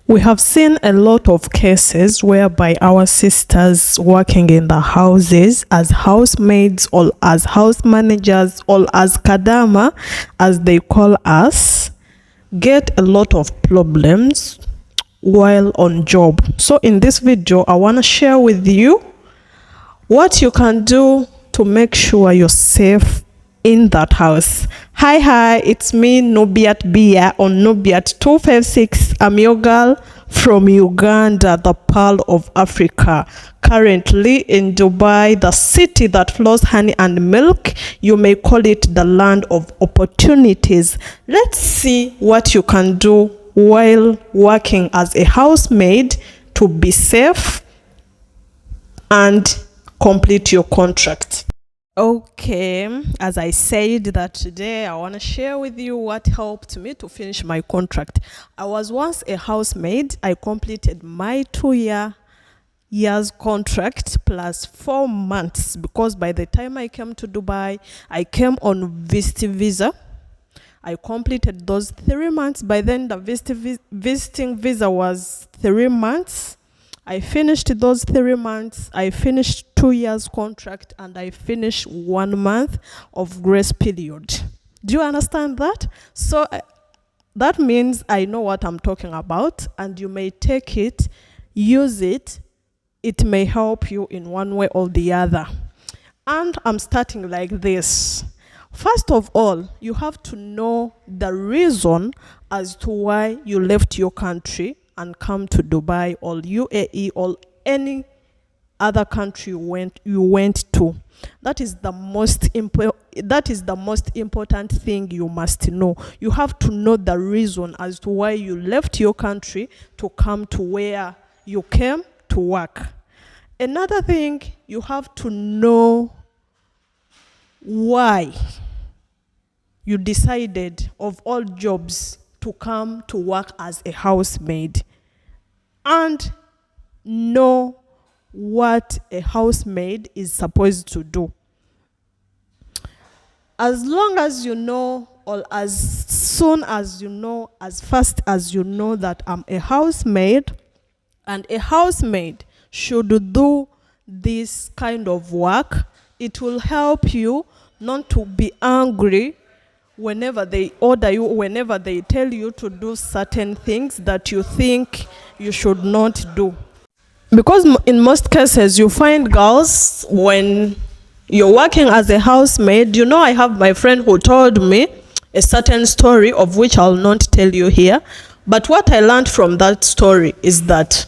We have seen a lot of cases whereby our sisters working in the houses as housemaids or as house managers or as kadama, as they call us, get a lot of problems while on job. So in this video, I want to share with you what you can do to make sure you're safe in that house. Hi, it's me, Nobiat Bia on Nobiat 256. I'm your girl from Uganda, the pearl of Africa. Currently in Dubai, the city that flows honey and milk. You may call it the land of opportunities. Let's see what you can do while working as a housemaid to be safe and complete your contract. Okay, as I said that today I want to share with you what helped me to finish my contract. I was once a housemaid. I completed my 2 years contract plus 4 months, because by the time I came to Dubai, I came on visiting visa. I completed those 3 months. By then the visiting visa was 3 months. I finished those 3 months. I finished 2 years contract, and I finished 1 month of grace period. Do you understand that? So that means I know what I'm talking about, and you may take it, use it. It may help you in one way or the other. And I'm starting like this. First of all, you have to know the reason as to why you left your country and come to Dubai or UAE or any other country you went to. That is the most important thing you must know. You have to know the reason as to why you left your country to come to where you came to work. Another thing, you have to know why you decided of all jobs to come to work as a housemaid, and know what a housemaid is supposed to do. As long as you know, or as soon as you know, as fast as you know that I'm a housemaid, and a housemaid should do this kind of work, it will help you not to be angry whenever they order you, whenever they tell you to do certain things that you think you should not do. Because in most cases, you find girls, when you're working as a housemaid, I have my friend who told me a certain story, of which I'll not tell you here. But what I learned from that story is that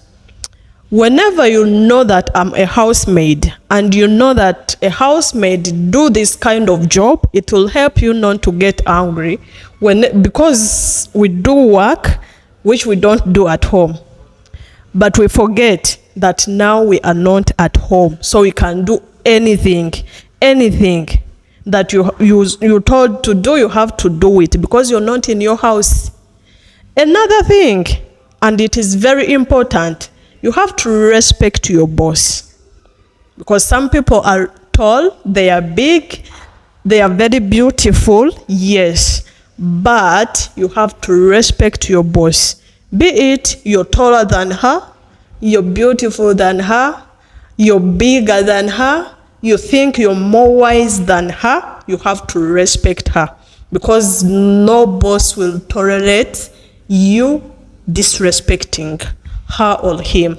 whenever you know that I'm a housemaid, and you know that a housemaid do this kind of job, it will help you not to get angry because we do work which we don't do at home. But we forget that now we are not at home, so we can do anything that you're told to do, you have to do it because you're not in your house. Another thing, and it is very important, you have to respect your boss, because some people are tall, they are big, they are very beautiful, yes, but you have to respect your boss. Be it you're taller than her, you're beautiful than her, you're bigger than her, you think you're more wise than her, you have to respect her, because no boss will tolerate you disrespecting her or him.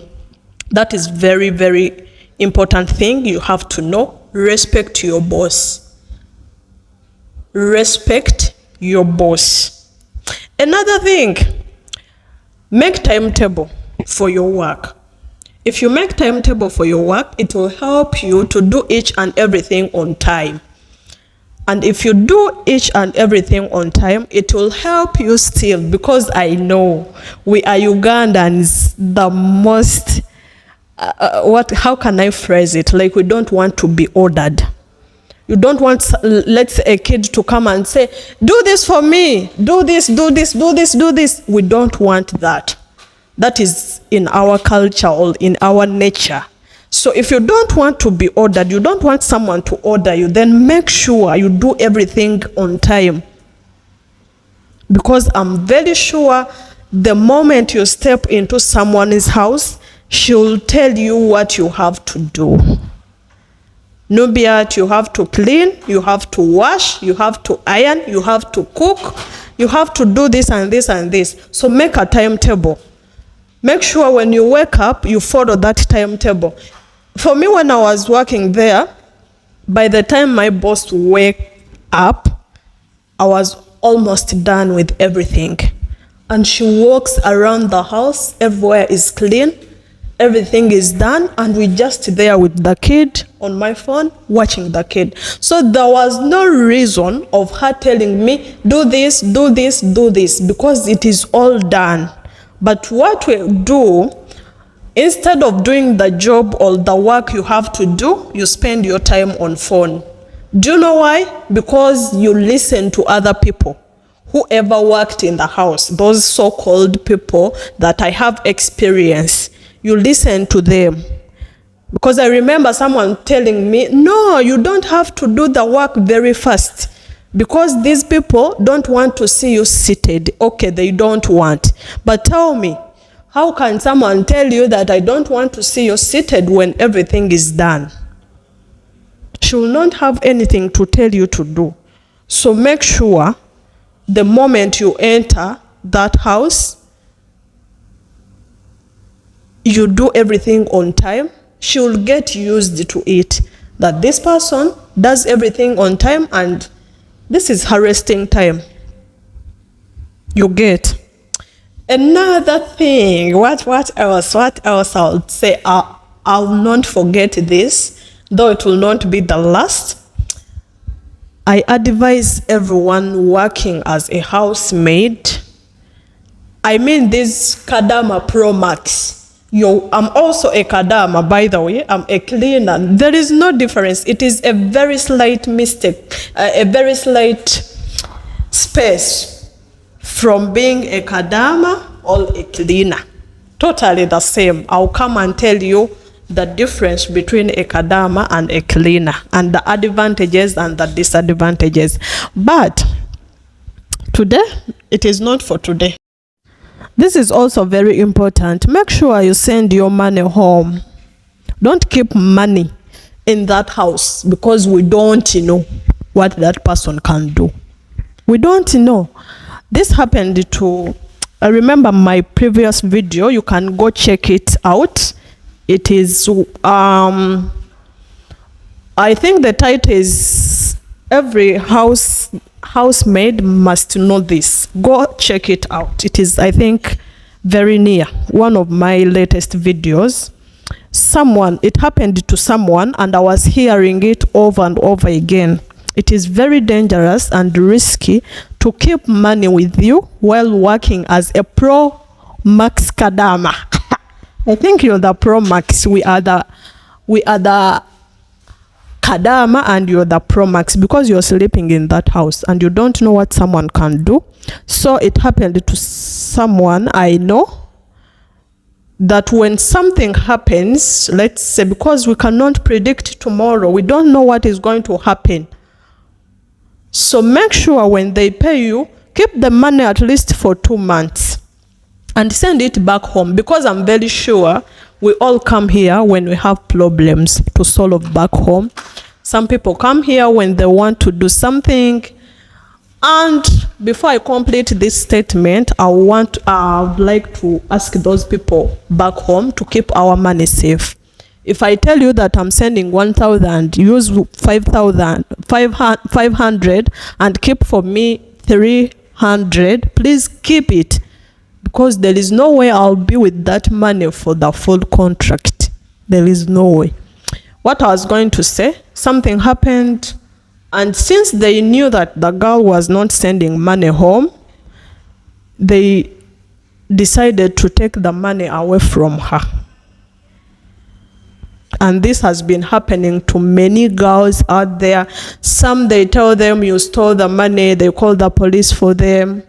That is very, very important thing you have to know. Respect your boss. Respect your boss. Another thing, make timetable for your work. If you make timetable for your work, it will help you to do each and everything on time. And if you do each and everything on time, it will help you still, because I know we are Ugandans, the most, how can I phrase it? Like, we don't want to be ordered. You don't want, let's say, a kid to come and say, do this for me, do this, do this, do this, do this. We don't want that. That is in our culture or in our nature. So if you don't want to be ordered, you don't want someone to order you, then make sure you do everything on time. Because I'm very sure The moment you step into someone's house, she'll tell you what you have to do. Nubiat, you have to clean, you have to wash, you have to iron, you have to cook, you have to do this and this and this. So make a timetable. Make sure when you wake up, you follow that timetable. For me, when I was working there, by the time my boss wake up, I was almost done with everything. And she walks around the house, everywhere is clean, everything is done, and we just there with the kid on my phone, watching the kid. So there was no reason of her telling me, do this, do this, do this, because it is all done. But what we do, instead of doing the job or the work you have to do, you spend your time on phone. Do you know why? Because you listen to other people. Whoever worked in the house, those so-called people that I have experience, you listen to them. Because I remember someone telling me, no, you don't have to do the work very fast, because these people don't want to see you seated. Okay, they don't want. But tell me, how can someone tell you that I don't want to see you seated when everything is done? She will not have anything to tell you to do. So make sure the moment you enter that house, you do everything on time. She will get used to it, that this person does everything on time and this is her resting time. You get. Another thing, what else I would say, I'll not forget this, though it will not be the last. I advise everyone working as a housemaid, I mean this Kadama Pro Max. I'm also a Kadama, by the way. I'm a cleaner. There is no difference. It is a very slight mistake, a very slight space from being a Kadama or a cleaner. Totally the same. I'll come and tell you the difference between a Kadama and a cleaner, and the advantages and the disadvantages. But today, it is not for today. This is also very important. Make sure you send your money home. Don't keep money in that house, because we don't know what that person can do. We don't know. This happened to, I remember my previous video. You can go check it out. It is, I think the title is Every Housemaid Must Know This. Go check it out. It is, I think, very near one of my latest videos. It happened to someone, and I was hearing it over and over again. It is very dangerous and risky to keep money with you while working as a Pro Max Kadama. I think you're the Pro Max. We are the Kadama, and you're the Pro Max, because you're sleeping in that house and you don't know what someone can do. So it happened to someone I know, that when something happens, let's say, because we cannot predict tomorrow, we don't know what is going to happen. So make sure when they pay you, keep the money at least for 2 months and send it back home, because I'm very sure we all come here when we have problems to solve back home. Some people come here when they want to do something. And before I complete this statement, I would like to ask those people back home to keep our money safe. If I tell you that I'm sending 1,000, use 500 and keep for me 300, please keep it, because there is no way I'll be with that money for the full contract. There is no way. What I was going to say, something happened, and since they knew that the girl was not sending money home, they decided to take the money away from her. And this has been happening to many girls out there. Some, they tell them you stole the money, they call the police for them.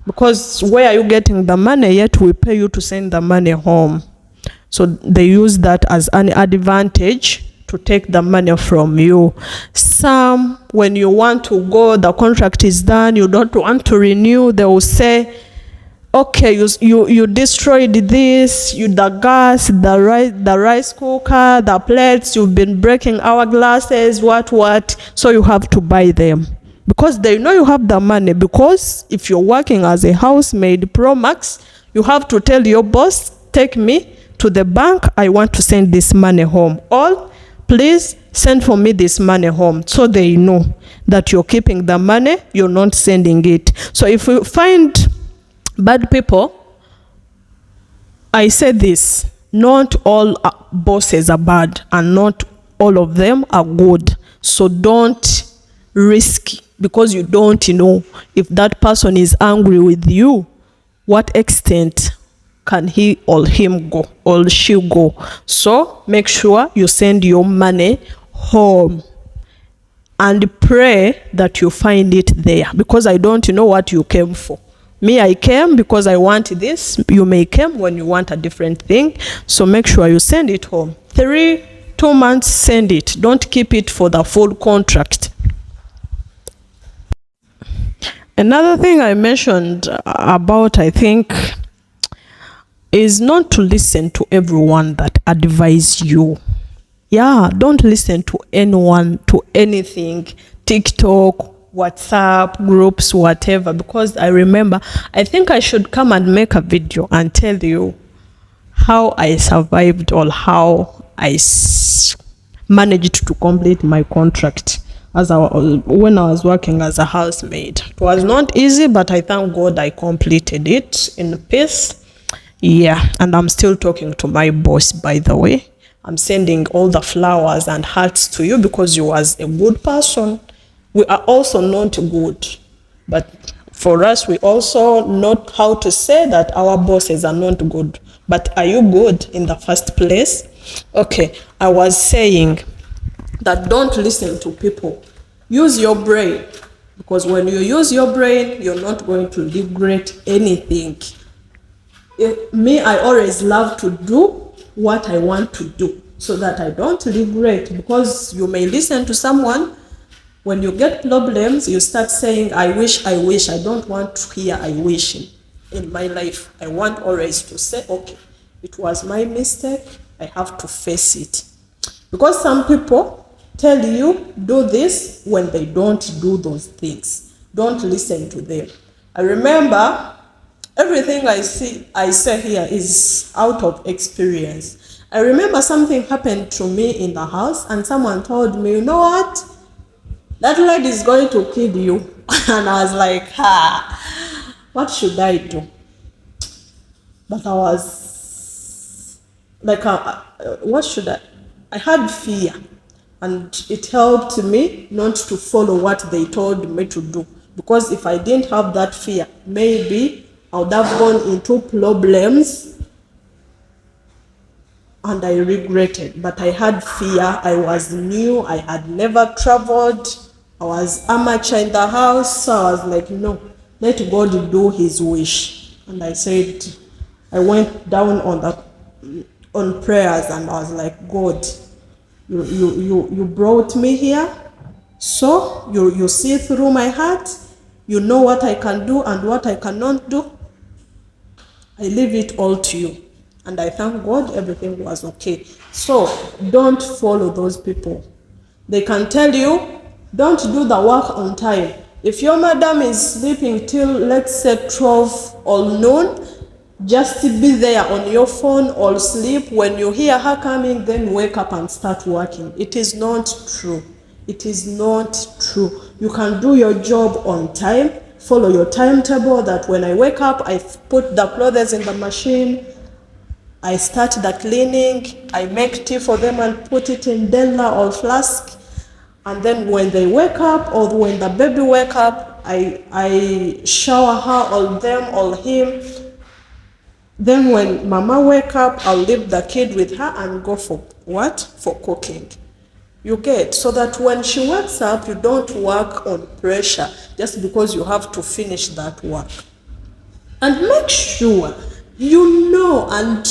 Because where are you getting the money, yet we pay you to send the money home? So they use that as an advantage to take the money from you. Some, when you want to go, the contract is done, you don't want to renew, they will say, Okay, you destroyed this, the gas, the rice cooker, the plates, you've been breaking our glasses, what, so you have to buy them because they know you have the money. Because if you're working as a housemaid pro max, you have to tell your boss, take me to the bank, I want to send this money home, or please send for me this money home, so they know that you're keeping the money, you're not sending it. So if you find bad people, I say this, not all bosses are bad and not all of them are good. So don't risk, because you don't know if that person is angry with you, what extent can he or him go or she go. So make sure you send your money home and pray that you find it there, because I don't know what you came for. Me, I came because I want this. You may come when you want a different thing. So make sure you send it home. 2 months, send it. Don't keep it for the full contract. Another thing I mentioned about, I think, is not to listen to everyone that advise you. Yeah, don't listen to anyone, to anything, TikTok, WhatsApp groups, whatever, because I remember, I think I should come and make a video and tell you how I survived or how I managed to complete my contract when I was working as a housemaid. It was not easy, but I thank God I completed it in peace. Yeah, and I'm still talking to my boss, by the way. I'm sending all the flowers and hearts to you because you was a good person. We are also not good, but for us, we also know how to say that our bosses are not good. But are you good in the first place? Okay, I was saying that don't listen to people. Use your brain, because when you use your brain, you're not going to regret anything. Me, I always love to do what I want to do so that I don't regret, because you may listen to someone. When you get problems, you start saying, I wish, I don't want to hear I wish in my life. I want always to say, okay, it was my mistake, I have to face it. Because some people tell you, do this when they don't do those things. Don't listen to them. I remember, everything I say here is out of experience. I remember something happened to me in the house and someone told me, you know what? That lady is going to kill you. And I was like, what should I do? But I was like, what should I had fear. And it helped me not to follow what they told me to do. Because if I didn't have that fear, maybe I would have gone into problems and I regretted. But I had fear. I was new. I had never traveled. I was amateur in the house. So I was like, no, let God do his wish. And I said, I went down on prayers and I was like, God, you brought me here. So you see through my heart. You know what I can do and what I cannot do. I leave it all to you. And I thank God everything was okay. So don't follow those people. They can tell you, don't do the work on time. If your madam is sleeping till, let's say, 12 or noon, just be there on your phone or sleep. When you hear her coming, then wake up and start working. It is not true. It is not true. You can do your job on time. Follow your timetable that when I wake up, I put the clothes in the machine. I start the cleaning. I make tea for them and put it in Della or flask. And then when they wake up or when the baby wake up, I shower her or them or him. Then when mama wake up, I'll leave the kid with her and go for what? For cooking. You get, so that when she wakes up, you don't work on pressure just because you have to finish that work. And make sure you know and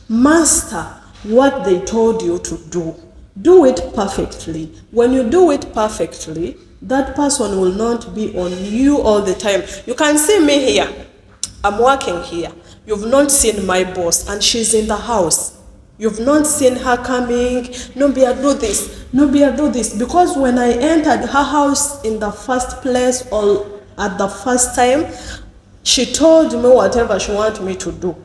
master what they told you to do. Do it perfectly. When you do it perfectly, that person will not be on you all the time. You can see me here. I'm working here. You've not seen my boss, and she's in the house. You've not seen her coming. Nubia, do this. Nubia, do this. Because when I entered her house in the first place, or at the first time, she told me whatever she wanted me to do.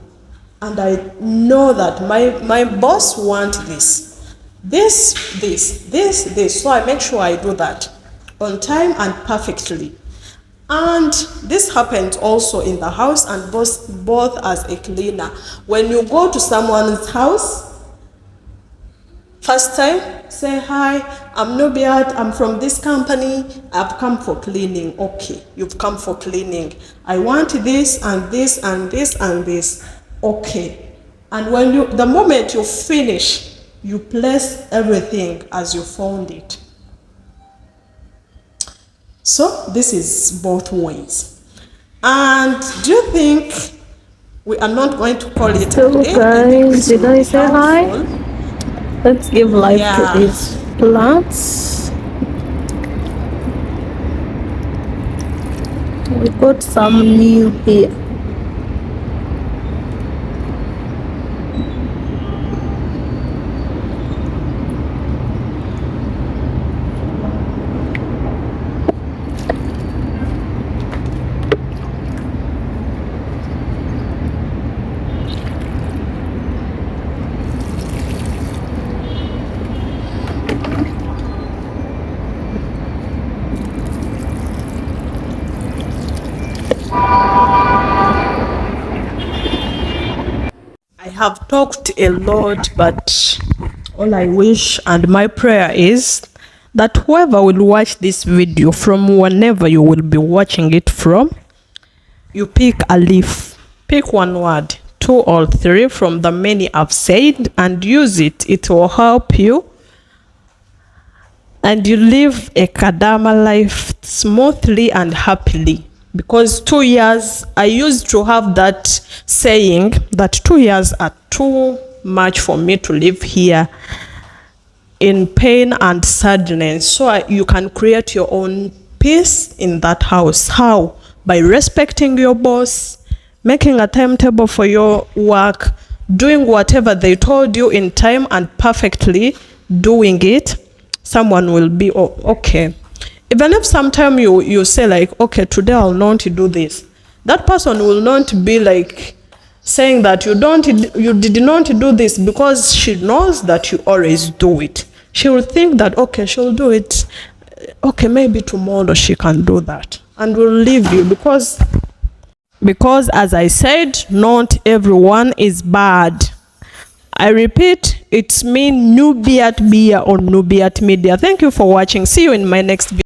And I know that my boss wants this. This. So I make sure I do that on time and perfectly. And this happens also in the house, and both as a cleaner. When you go to someone's house, first time, say, hi, I'm Nubiat, I'm from this company, I've come for cleaning. Okay, you've come for cleaning. I want this and this and this and this. Okay. And when the moment you finish, you place everything as you found it. So this is both ways. And do you think we are not going to call it so guys, did I say hi? Let's give life to these plants. We got some new here. I have talked a lot, but all I wish and my prayer is that whoever will watch this video, from whenever you will be watching it from, you pick a leaf, pick one word, 2 or 3 from the many I've said, and use it. It will help you, and you live a Kadama life smoothly and happily. Because 2 years, I used to have that saying that 2 years are too much for me to live here in pain and sadness. So you can create your own peace in that house. How? By respecting your boss, making a timetable for your work, doing whatever they told you in time and perfectly doing it. Someone will be okay. Even if sometime you say like, okay, today I'll not do this, that person will not be like saying that you did not do this, because she knows that you always do it. She will think that, okay, she'll do it, okay, maybe tomorrow she can do that, and will leave you, because as I said, not everyone is bad. I repeat, it's me, Nubiat Bia, or Nubiat Media. Thank you for watching. See you in my next video.